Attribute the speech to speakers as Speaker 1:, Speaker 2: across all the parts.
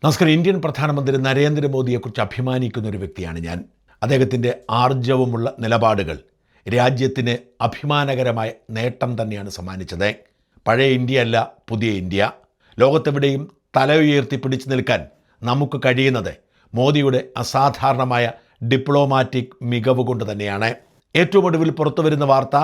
Speaker 1: നമസ്കാരം. ഇന്ത്യൻ പ്രധാനമന്ത്രി നരേന്ദ്രമോദിയെക്കുറിച്ച് അഭിമാനിക്കുന്ന ഒരു വ്യക്തിയാണ് ഞാൻ. അദ്ദേഹത്തിൻ്റെ ആർജവമുള്ള നിലപാടുകൾ രാജ്യത്തിന് അഭിമാനകരമായ നേട്ടം തന്നെയാണ് സമ്മാനിച്ചത്. പഴയ ഇന്ത്യ അല്ല, പുതിയ ഇന്ത്യ. ലോകത്തെവിടെയും തല ഉയർത്തി പിടിച്ചു നിൽക്കാൻ നമുക്ക് കഴിയുന്നത് മോദിയുടെ അസാധാരണമായ ഡിപ്ലോമാറ്റിക് മികവ് കൊണ്ട് തന്നെയാണ്. ഏറ്റവും ഒടുവിൽ പുറത്തു വരുന്ന വാർത്ത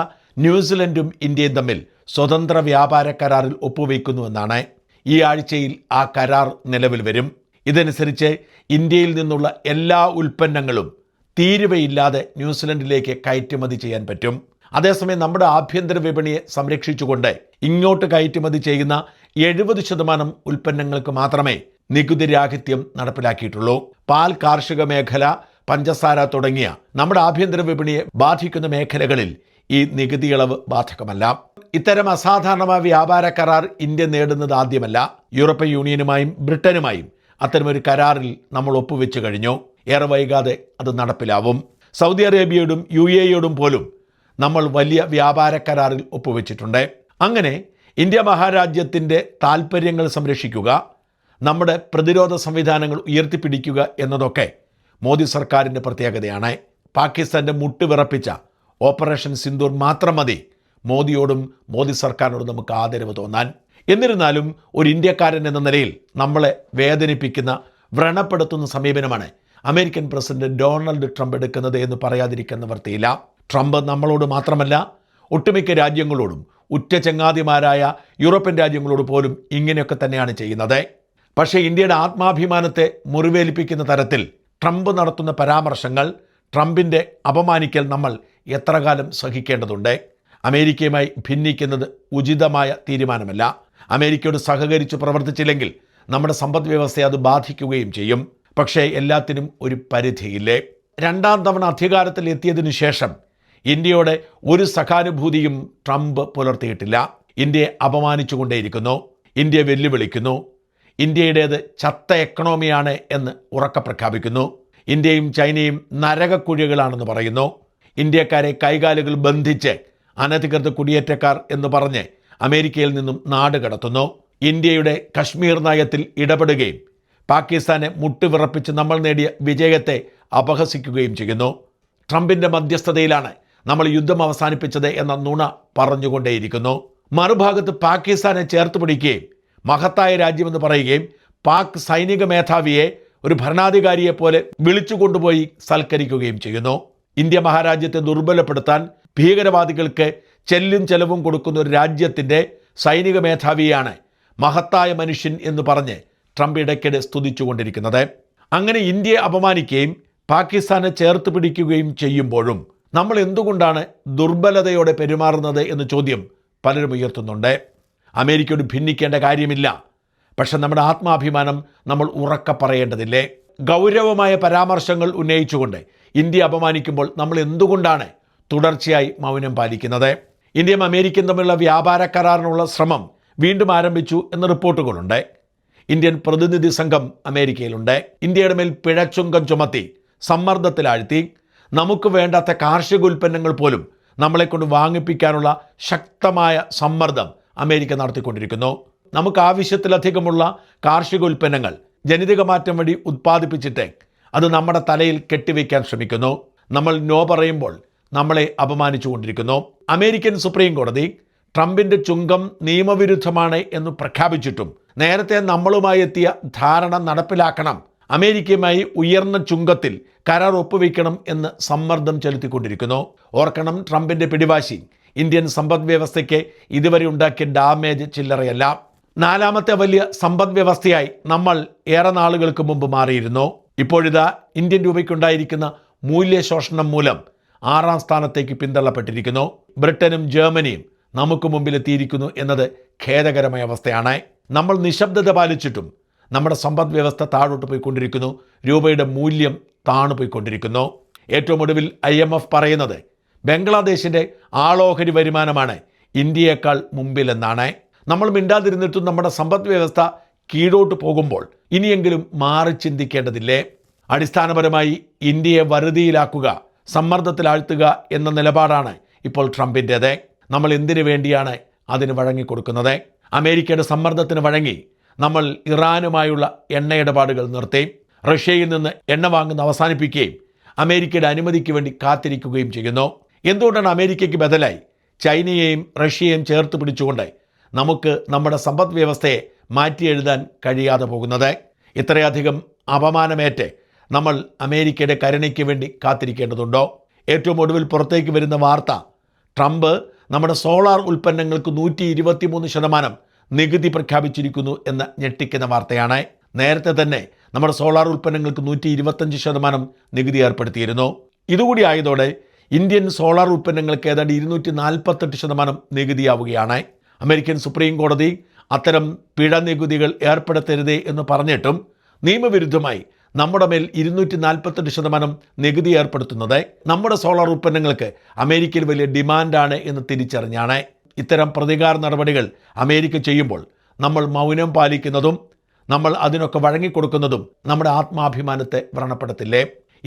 Speaker 1: ന്യൂസിലൻഡും ഇന്ത്യയും തമ്മിൽ സ്വതന്ത്ര വ്യാപാര കരാറിൽ ഒപ്പുവയ്ക്കുന്നുവെന്നാണ്. ഈ ആഴ്ചയിൽ ആ കരാർ നിലവിൽ വരും. ഇതനുസരിച്ച് ഇന്ത്യയിൽ നിന്നുള്ള എല്ലാ ഉൽപ്പന്നങ്ങളും തീരുവയില്ലാതെ ന്യൂസിലൻഡിലേക്ക് കയറ്റുമതി ചെയ്യാൻ പറ്റും. അതേസമയം നമ്മുടെ ആഭ്യന്തര വിപണിയെ സംരക്ഷിച്ചുകൊണ്ട് ഇങ്ങോട്ട് കയറ്റുമതി ചെയ്യുന്ന 70% ഉൽപ്പന്നങ്ങൾക്ക് മാത്രമേ നികുതി രാഹിത്യം നടപ്പിലാക്കിയിട്ടുള്ളൂ. പാൽ, കാർഷിക മേഖല, പഞ്ചസാര തുടങ്ങിയ നമ്മുടെ ആഭ്യന്തര വിപണിയെ ബാധിക്കുന്ന മേഖലകളിൽ ഈ നികുതി ഇളവ് ബാധകമല്ല. ഇത്തരം അസാധാരണമായ വ്യാപാര കരാർ ഇന്ത്യ നേടുന്നത് ആദ്യമല്ല. യൂറോപ്യൻ യൂണിയനുമായും ബ്രിട്ടനുമായും അത്തരമൊരു കരാറിൽ നമ്മൾ ഒപ്പുവെച്ച് കഴിഞ്ഞു. ഏറെ വൈകാതെ അത് നടപ്പിലാവും. സൗദി അറേബ്യയോടും UAEയോടും പോലും നമ്മൾ വലിയ വ്യാപാര കരാറിൽ ഒപ്പുവെച്ചിട്ടുണ്ട്. അങ്ങനെ ഇന്ത്യ മഹാരാജ്യത്തിൻ്റെ താൽപ്പര്യങ്ങൾ സംരക്ഷിക്കുക, നമ്മുടെ പ്രതിരോധ സംവിധാനങ്ങൾ ഉയർത്തിപ്പിടിക്കുക എന്നതൊക്കെ മോദി സർക്കാരിൻ്റെ പ്രത്യേകതയാണ്. പാകിസ്ഥാൻ്റെ മുട്ടുവിറപ്പിച്ച ഓപ്പറേഷൻ സിന്ദൂർ മാത്രം മതി മോദിയോടും മോദി സർക്കാരിനോടും നമുക്ക് ആദരവ് തോന്നാൻ. എന്നിരുന്നാലും ഒരു ഇന്ത്യക്കാരൻ എന്ന നിലയിൽ നമ്മളെ വേദനിപ്പിക്കുന്ന, വ്രണപ്പെടുത്തുന്ന സമീപനമാണ് അമേരിക്കൻ പ്രസിഡന്റ് ഡൊണാൾഡ് ട്രംപ് എടുക്കുന്നത് എന്ന് പറയാതിരിക്കാൻ നിവൃത്തിയില്ല. ട്രംപ് നമ്മളോട് മാത്രമല്ല, ഒട്ടുമിക്ക രാജ്യങ്ങളോടും, ഉറ്റ ചങ്ങാതിമാരായ യൂറോപ്യൻ രാജ്യങ്ങളോട് പോലും ഇങ്ങനെയൊക്കെ തന്നെയാണ് ചെയ്യുന്നത്. പക്ഷേ ഇന്ത്യയുടെ ആത്മാഭിമാനത്തെ മുറിവേൽപ്പിക്കുന്ന തരത്തിൽ ട്രംപ് നടത്തുന്ന പരാമർശങ്ങൾ, ട്രംപിൻ്റെ അപമാനിക്കൽ നമ്മൾ എത്ര കാലം സഹിക്കേണ്ടതുണ്ട്? അമേരിക്കയുമായി ഭിന്നിക്കുന്നത് ഉചിതമായ തീരുമാനമല്ല. അമേരിക്കയോട് സഹകരിച്ച് പ്രവർത്തിച്ചില്ലെങ്കിൽ നമ്മുടെ സമ്പദ് വ്യവസ്ഥയെ അത് ബാധിക്കുകയും ചെയ്യും. പക്ഷേ എല്ലാത്തിനും ഒരു പരിധിയില്ലേ. 2ാം തവണ അധികാരത്തിൽ എത്തിയതിനു ശേഷം ഇന്ത്യയോടെ ഒരു സഹാനുഭൂതിയും ട്രംപ് പുലർത്തിയിട്ടില്ല. ഇന്ത്യയെ അപമാനിച്ചുകൊണ്ടേയിരിക്കുന്നു, ഇന്ത്യയെ വെല്ലുവിളിക്കുന്നു, ഇന്ത്യയുടേത് ചത്ത എക്കണോമിയാണ് എന്ന് ഉറക്കെ പ്രഖ്യാപിക്കുന്നു. ഇന്ത്യയും ചൈനയും നരകക്കുഴികളാണെന്ന് പറയുന്നു. ഇന്ത്യക്കാരെ കൈകാലുകൾ ബന്ധിച്ച് അനധികൃത കുടിയേറ്റക്കാർ എന്ന് പറഞ്ഞ് അമേരിക്കയിൽ നിന്നും നാട് കടത്തുന്നു. ഇന്ത്യയുടെ കശ്മീർ നയത്തിൽ ഇടപെടുകയും പാകിസ്ഥാനെ മുട്ടുവിറപ്പിച്ച് നമ്മൾ നേടിയ വിജയത്തെ അപഹസിക്കുകയും ചെയ്യുന്നു. ട്രംപിൻ്റെ മധ്യസ്ഥതയിലാണ് നമ്മൾ യുദ്ധം അവസാനിപ്പിച്ചത് എന്ന നുണ പറഞ്ഞുകൊണ്ടേയിരിക്കുന്നു. മറുഭാഗത്ത് പാകിസ്ഥാനെ ചേർത്ത് പിടിക്കുകയും മഹത്തായ രാജ്യമെന്ന് പറയുകയും പാക് സൈനിക മേധാവിയെ ഒരു ഭരണാധികാരിയെ പോലെ വിളിച്ചുകൊണ്ടുപോയി സൽക്കരിക്കുകയും ചെയ്യുന്നു. ഇന്ത്യ മഹാരാജ്യത്തെ ദുർബലപ്പെടുത്താൻ ഭീകരവാദികൾക്ക് ചെല്ലും ചെലവും കൊടുക്കുന്ന ഒരു രാജ്യത്തിൻ്റെ സൈനിക മേധാവിയാണ് മഹത്തായ മനുഷ്യൻ എന്ന് പറഞ്ഞ് ട്രംപ് ഇടയ്ക്കിടെ സ്തുതിച്ചുകൊണ്ടിരിക്കുന്നത്. അങ്ങനെ ഇന്ത്യയെ അപമാനിക്കുകയും പാകിസ്ഥാനെ ചേർത്ത് പിടിക്കുകയും ചെയ്യുമ്പോഴും നമ്മൾ എന്തുകൊണ്ടാണ് ദുർബലതയോടെ പെരുമാറുന്നത് എന്ന ചോദ്യം പലരും ഉയർത്തുന്നുണ്ട്. അമേരിക്കയോട് ഭിന്നിക്കേണ്ട കാര്യമില്ല, പക്ഷെ നമ്മുടെ ആത്മാഭിമാനം നമ്മൾ ഉറക്കെ പറയേണ്ടതില്ലേ? ഗൗരവമായ പരാമർശങ്ങൾ ഉന്നയിച്ചുകൊണ്ട് ഇന്ത്യ അപമാനിക്കുമ്പോൾ നമ്മൾ എന്തുകൊണ്ടാണ് തുടർച്ചയായി മൗനം പാലിക്കുന്നത്? ഇന്ത്യയും അമേരിക്കയും തമ്മിലുള്ള വ്യാപാര കരാറിനുള്ള ശ്രമം വീണ്ടും ആരംഭിച്ചു എന്ന റിപ്പോർട്ടുകളുണ്ട്. ഇന്ത്യൻ പ്രതിനിധി സംഘം അമേരിക്കയിലുണ്ട്. ഇന്ത്യയുടെ മേൽ പിഴച്ചുങ്കം ചുമത്തി സമ്മർദ്ദത്തിലാഴ്ത്തി നമുക്ക് വേണ്ടാത്ത കാർഷിക ഉൽപ്പന്നങ്ങൾ പോലും നമ്മളെക്കൊണ്ട് വാങ്ങിപ്പിക്കാനുള്ള ശക്തമായ സമ്മർദ്ദം അമേരിക്ക നടത്തിക്കൊണ്ടിരിക്കുന്നു. നമുക്ക് ആവശ്യത്തിലധികമുള്ള കാർഷിക ഉൽപ്പന്നങ്ങൾ ജനിതക മാറ്റം വഴി ഉത്പാദിപ്പിച്ചിട്ട് അത് നമ്മുടെ തലയിൽ കെട്ടിവെക്കാൻ ശ്രമിക്കുന്നു. നമ്മൾ നോ പറയുമ്പോൾ നമ്മളെ അപമാനിച്ചു കൊണ്ടിരിക്കുന്നു. അമേരിക്കൻ സുപ്രീം കോടതി ട്രംപിൻ്റെ ചുങ്കം നിയമവിരുദ്ധമാണ് എന്ന് പ്രഖ്യാപിച്ചിട്ടും നേരത്തെ നമ്മളുമായി എത്തിയ ധാരണ നടപ്പിലാക്കണം, അമേരിക്കയുമായി ഉയർന്ന ചുങ്കത്തിൽ കരാർ ഒപ്പുവെക്കണം എന്ന് സമ്മർദ്ദം ചെലുത്തിക്കൊണ്ടിരിക്കുന്നു. ഓർക്കണം, ട്രംപിൻ്റെ പിടിവാശി ഇന്ത്യൻ സമ്പദ് വ്യവസ്ഥയ്ക്ക് ഇതുവരെ ഉണ്ടാക്കിയ ഡാമേജ് ചില്ലറയല്ല. 4ാമത്തെ വലിയ സമ്പദ് വ്യവസ്ഥയായി നമ്മൾ ഏറെ നാളുകൾക്ക് മുമ്പ് മാറിയിരുന്നു. ഇപ്പോഴിതാ ഇന്ത്യൻ രൂപയ്ക്കുണ്ടായിരിക്കുന്ന മൂല്യശോഷണം മൂലം 6ാം സ്ഥാനത്തേക്ക് പിന്തള്ളപ്പെട്ടിരിക്കുന്നു. ബ്രിട്ടനും ജർമ്മനിയും നമുക്ക് മുമ്പിലെത്തിയിരിക്കുന്നു എന്നത് ഖേദകരമായ അവസ്ഥയാണ്. നമ്മൾ നിശബ്ദത പാലിച്ചിട്ടും നമ്മുടെ സമ്പദ് വ്യവസ്ഥ താഴോട്ട് പോയിക്കൊണ്ടിരിക്കുന്നു. രൂപയുടെ മൂല്യം താണുപോയിക്കൊണ്ടിരിക്കുന്നു. ഏറ്റവും ഒടുവിൽ IMF പറയുന്നത് ബംഗ്ലാദേശിൻ്റെ ആളോഹരി വരുമാനമാണ് ഇന്ത്യയേക്കാൾ മുമ്പിലെന്നാണ്. നമ്മൾ മിണ്ടാതിരുന്നിട്ടും നമ്മുടെ സമ്പദ് വ്യവസ്ഥ കീഴോട്ട് പോകുമ്പോൾ ഇനിയെങ്കിലും മാറി ചിന്തിക്കേണ്ടതില്ലേ? അടിസ്ഥാനപരമായി ഇന്ത്യയെ വറുതിയിലാക്കുക, സമ്മർദ്ദത്തിലാഴ്ത്തുക എന്ന നിലപാടാണ് ഇപ്പോൾ ട്രംപിൻ്റേത്. നമ്മൾ എന്തിനു വേണ്ടിയാണ് അതിന് വഴങ്ങിക്കൊടുക്കുന്നത്? അമേരിക്കയുടെ സമ്മർദ്ദത്തിന് വഴങ്ങി നമ്മൾ ഇറാനുമായുള്ള എണ്ണ ഇടപാടുകൾ നിർത്തി റഷ്യയിൽ നിന്ന് എണ്ണ വാങ്ങുന്ന അവസാനിപ്പിക്കുകയും അമേരിക്കയുടെ അനുമതിക്ക് വേണ്ടി കാത്തിരിക്കുകയും ചെയ്യുന്നു. എന്തുകൊണ്ടാണ് അമേരിക്കയ്ക്ക് ബദലായി ചൈനയെയും റഷ്യയെയും ചേർത്ത് പിടിച്ചുകൊണ്ട് നമുക്ക് നമ്മുടെ സമ്പദ് വ്യവസ്ഥയെ മാറ്റി എഴുതാൻ കഴിയാതെ പോകുന്നത്? ഇത്രയധികം അപമാനമേറ്റ് നമ്മൾ അമേരിക്കയുടെ കരുണയ്ക്ക് വേണ്ടി കാത്തിരിക്കേണ്ടതുണ്ടോ? ഏറ്റവും ഒടുവിൽ പുറത്തേക്ക് വരുന്ന വാർത്ത, ട്രംപ് നമ്മുടെ സോളാർ ഉൽപ്പന്നങ്ങൾക്ക് 123% നികുതി പ്രഖ്യാപിച്ചിരിക്കുന്നു എന്ന ഞെട്ടിക്കുന്ന വാർത്തയാണ്. നേരത്തെ തന്നെ നമ്മുടെ സോളാർ ഉൽപ്പന്നങ്ങൾക്ക് 125% നികുതി ഏർപ്പെടുത്തിയിരുന്നു. ഇതുകൂടി ആയതോടെ ഇന്ത്യൻ സോളാർ ഉൽപ്പന്നങ്ങൾക്ക് ഏതാണ്ട് 248% നികുതിയാവുകയാണ്. അമേരിക്കൻ സുപ്രീം കോടതി അത്തരം പിഴ നികുതികൾ ഏർപ്പെടുത്തരുതേ എന്ന് പറഞ്ഞിട്ടും നിയമവിരുദ്ധമായി നമ്മുടെ മേൽ 248% നികുതി ഏർപ്പെടുത്തുന്നത് നമ്മുടെ സോളാർ ഉൽപ്പന്നങ്ങൾക്ക് അമേരിക്കയിൽ വലിയ ഡിമാൻഡാണ് എന്ന് തിരിച്ചറിഞ്ഞാണ്. ഇത്തരം പ്രതികാര നടപടികൾ അമേരിക്ക ചെയ്യുമ്പോൾ നമ്മൾ മൗനം പാലിക്കുന്നതും നമ്മൾ അതിനൊക്കെ വഴങ്ങിക്കൊടുക്കുന്നതും നമ്മുടെ ആത്മാഭിമാനത്തെ വ്രണപ്പെടുത്തില്ലേ?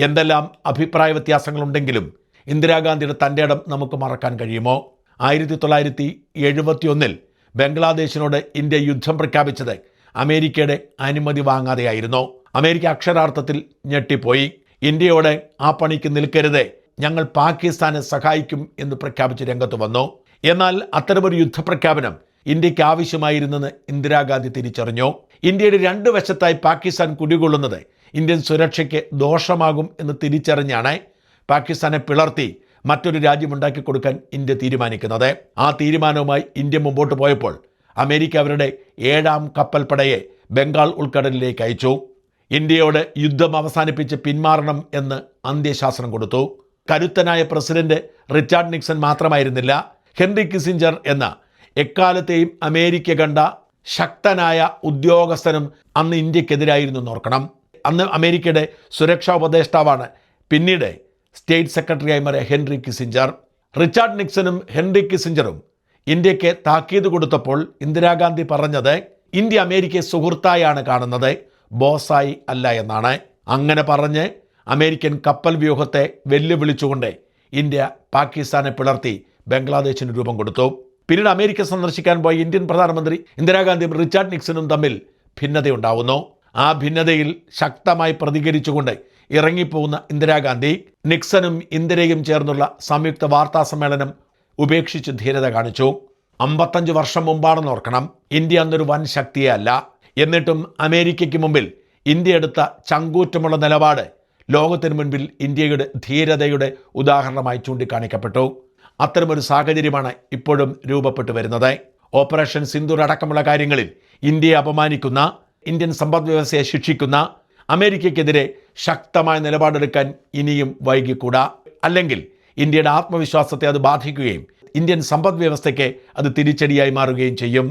Speaker 1: എന്തെല്ലാം അഭിപ്രായ വ്യത്യാസങ്ങളുണ്ടെങ്കിലും ഇന്ദിരാഗാന്ധിയുടെ തൻ്റെ ഇടം നമുക്ക് മറക്കാൻ കഴിയുമോ? 1971 ബംഗ്ലാദേശിനോട് ഇന്ത്യ യുദ്ധം പ്രഖ്യാപിച്ചത് അമേരിക്കയുടെ അനുമതി വാങ്ങാതെയായിരുന്നു. അമേരിക്ക അക്ഷരാർത്ഥത്തിൽ ഞെട്ടിപ്പോയി. ഇന്ത്യയോട് ആ പണിക്ക് നിൽക്കരുത്, ഞങ്ങൾ പാകിസ്ഥാനെ സഹായിക്കും എന്ന് പ്രഖ്യാപിച്ച് രംഗത്ത് വന്നു. എന്നാൽ അത്തരമൊരു യുദ്ധപ്രഖ്യാപനം ഇന്ത്യക്ക് ആവശ്യമായിരുന്നെന്ന് ഇന്ദിരാഗാന്ധി തിരിച്ചറിഞ്ഞു. ഇന്ത്യയുടെ 2 വശത്തായി പാകിസ്ഥാൻ കുടികൊള്ളുന്നത് ഇന്ത്യൻ സുരക്ഷയ്ക്ക് ദോഷമാകും എന്ന് തിരിച്ചറിഞ്ഞാണ് പാകിസ്ഥാനെ പിളർത്തി മറ്റൊരു രാജ്യമുണ്ടാക്കി കൊടുക്കാൻ ഇന്ത്യ തീരുമാനിക്കുന്നത്. ആ തീരുമാനവുമായി ഇന്ത്യ മുമ്പോട്ട് പോയപ്പോൾ അമേരിക്ക അവരുടെ 7ാം കപ്പൽപ്പടയെ ബംഗാൾ ഉൾക്കടലിലേക്ക് അയച്ചു. ഇന്ത്യയോട് യുദ്ധം അവസാനിപ്പിച്ച് പിന്മാറണം എന്ന് അന്ത്യശാസനം കൊടുത്തു. കരുത്തനായ പ്രസിഡന്റ് റിച്ചാർഡ് നിക്സൺ മാത്രമായിരുന്നില്ല, ഹെൻറി കിസിഞ്ചർ എന്ന എക്കാലത്തെയും അമേരിക്ക കണ്ട ശക്തനായ ഉദ്യോഗസ്ഥനും അന്ന് ഇന്ത്യക്കെതിരായിരുന്നു എന്നോർക്കണം. അന്ന് അമേരിക്കയുടെ സുരക്ഷാ ഉപദേഷ്ടാവാണ് പിന്നീട് സ്റ്റേറ്റ് സെക്രട്ടറിയായി മാറിയ ഹെൻറി കിസിഞ്ചർ. റിച്ചാർഡ് നിക്സണും ഹെൻറി കിസിഞ്ചറും ഇന്ത്യക്ക് താക്കീത് കൊടുത്തപ്പോൾ ഇന്ദിരാഗാന്ധി പറഞ്ഞത് ഇന്ത്യ അമേരിക്കയെ സുഹൃത്തായാണ് കാണുന്നത്, ബോസായി അല്ല എന്നാണ്. അങ്ങനെ പറഞ്ഞ് അമേരിക്കൻ കപ്പൽ വ്യൂഹത്തെ വെല്ലുവിളിച്ചുകൊണ്ട് ഇന്ത്യ പാകിസ്ഥാനെ പിളർത്തി ബംഗ്ലാദേശിന് രൂപം കൊടുത്തു. പിന്നീട് അമേരിക്ക സന്ദർശിക്കാൻ പോയ ഇന്ത്യൻ പ്രധാനമന്ത്രി ഇന്ദിരാഗാന്ധിയും റിച്ചാർഡ് നിക്സണും തമ്മിൽ ഭിന്നതയുണ്ടാവുന്നു. ആ ഭിന്നതയിൽ ശക്തമായി പ്രതികരിച്ചുകൊണ്ട് ഇറങ്ങിപ്പോകുന്ന ഇന്ദിരാഗാന്ധി നിക്സണും ഇന്ദിരയും ചേർന്നുള്ള സംയുക്ത വാർത്താ സമ്മേളനം ഉപേക്ഷിച്ച് ധീരത കാണിച്ചു. 55 വർഷം മുമ്പാണെന്ന് ഓർക്കണം. ഇന്ത്യ അന്നൊരു വൻ ശക്തിയേ അല്ല. എന്നിട്ടും അമേരിക്കയ്ക്ക് മുമ്പിൽ ഇന്ത്യ എടുത്ത ചങ്കൂറ്റമുള്ള നിലപാട് ലോകത്തിന് മുൻപിൽ ഇന്ത്യയുടെ ധീരതയുടെ ഉദാഹരണമായി ചൂണ്ടിക്കാണിക്കപ്പെട്ടു. അത്തരമൊരു സാഹചര്യമാണ് ഇപ്പോഴും രൂപപ്പെട്ടു വരുന്നത്. ഓപ്പറേഷൻ സിന്ദൂർ അടക്കമുള്ള കാര്യങ്ങളിൽ ഇന്ത്യയെ അപമാനിക്കുന്ന, ഇന്ത്യൻ സമ്പദ് വ്യവസ്ഥയെ ശിക്ഷിക്കുന്ന അമേരിക്കയ്ക്കെതിരെ ശക്തമായ നിലപാടെടുക്കാൻ ഇനിയും വൈകിക്കൂടാ. അല്ലെങ്കിൽ ഇന്ത്യയുടെ ആത്മവിശ്വാസത്തെ അത് ബാധിക്കുകയും ഇന്ത്യൻ സമ്പദ് വ്യവസ്ഥയ്ക്ക് അത് തിരിച്ചടിയായി മാറുകയും ചെയ്യും.